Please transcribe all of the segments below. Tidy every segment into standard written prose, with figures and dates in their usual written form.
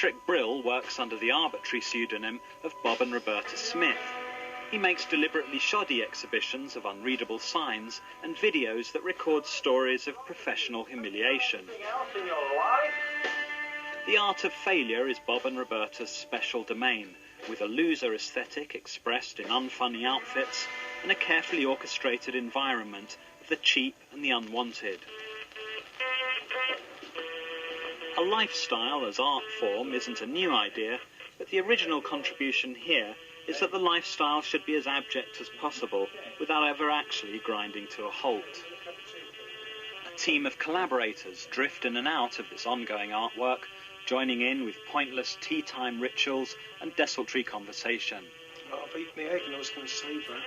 Patrick Brill works under the arbitrary pseudonym of Bob&Roberta Smith. He makes deliberately shoddy exhibitions of unreadable signs and videos that record stories of professional humiliation. The art of failure is Bob&Roberta's special domain, with a loser aesthetic expressed in unfunny outfits and a carefully orchestrated environment of the cheap and the unwanted. A lifestyle as art form isn't a new idea, but the original contribution here is that the lifestyle should be as abject as possible without ever actually grinding to a halt. A team of collaborators drift in and out of this ongoing artwork, joining in with pointless tea-time rituals and desultory conversation. I've eaten the egg and I was going to sleep, right?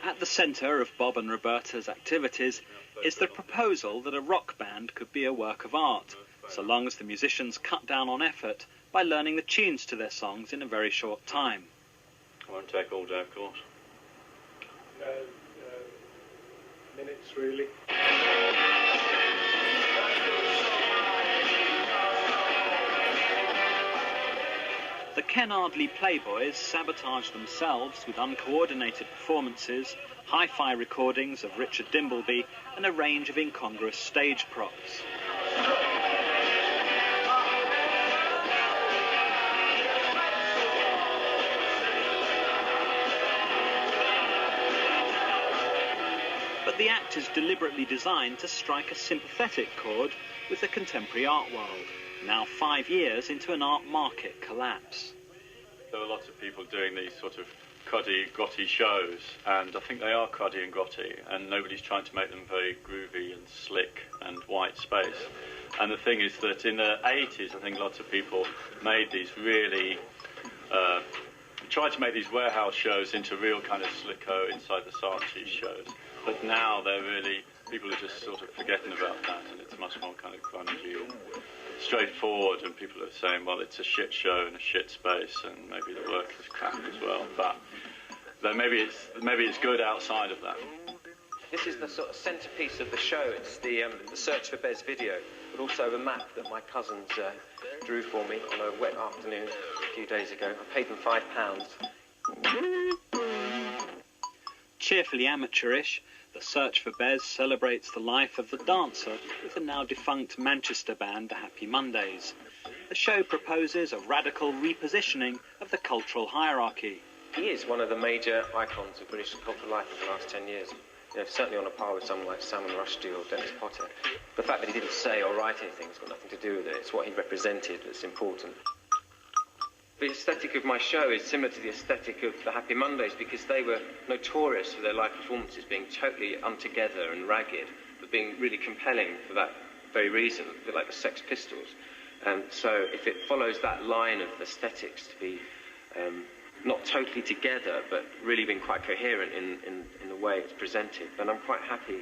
At the centre of Bob&Roberta's activities is the proposal that a rock band could be a work of art, so long as the musicians cut down on effort by learning the tunes to their songs in a very short time. It won't take all day, of course. Minutes, really. The Ardley Playboys sabotage themselves with uncoordinated performances, hi-fi recordings of Richard Dimbleby, and a range of incongruous stage props. But the act is deliberately designed to strike a sympathetic chord with the contemporary art world, now 5 years into an art market collapse. There are lots of people doing these sort of cruddy, grotty shows, and I think they are cruddy and grotty, and nobody's trying to make them very groovy and slick and white space. And the thing is that in the 80s, I think lots of people made these really, tried to make these warehouse shows into real kind of slicko inside the Saatchi shows. But now they're really, people are just sort of forgetting about that, and it's much more kind of grungy and straightforward, and people are saying, well, it's a shit show in a shit space, and maybe the work is crap as well. But then maybe it's good outside of that. This is the sort of centrepiece of the show. It's the Search for Bez video, but also a map that my cousins drew for me on a wet afternoon a few days ago. I paid them £5. Cheerfully amateurish, The Search for Bez celebrates the life of the dancer with the now defunct Manchester band The Happy Mondays. The show proposes a radical repositioning of the cultural hierarchy. He is one of the major icons of British cultural life in the last 10 years. You know, certainly on a par with someone like Salman Rushdie or Dennis Potter. The fact that he didn't say or write anything has got nothing to do with it. It's what he represented that's important. The aesthetic of my show is similar to the aesthetic of the Happy Mondays because they were notorious for their live performances being totally untogether and ragged, but being really compelling for that very reason, a bit like the Sex Pistols. So if it follows that line of aesthetics to be not totally together, but really being quite coherent in the way it's presented, then I'm quite happy.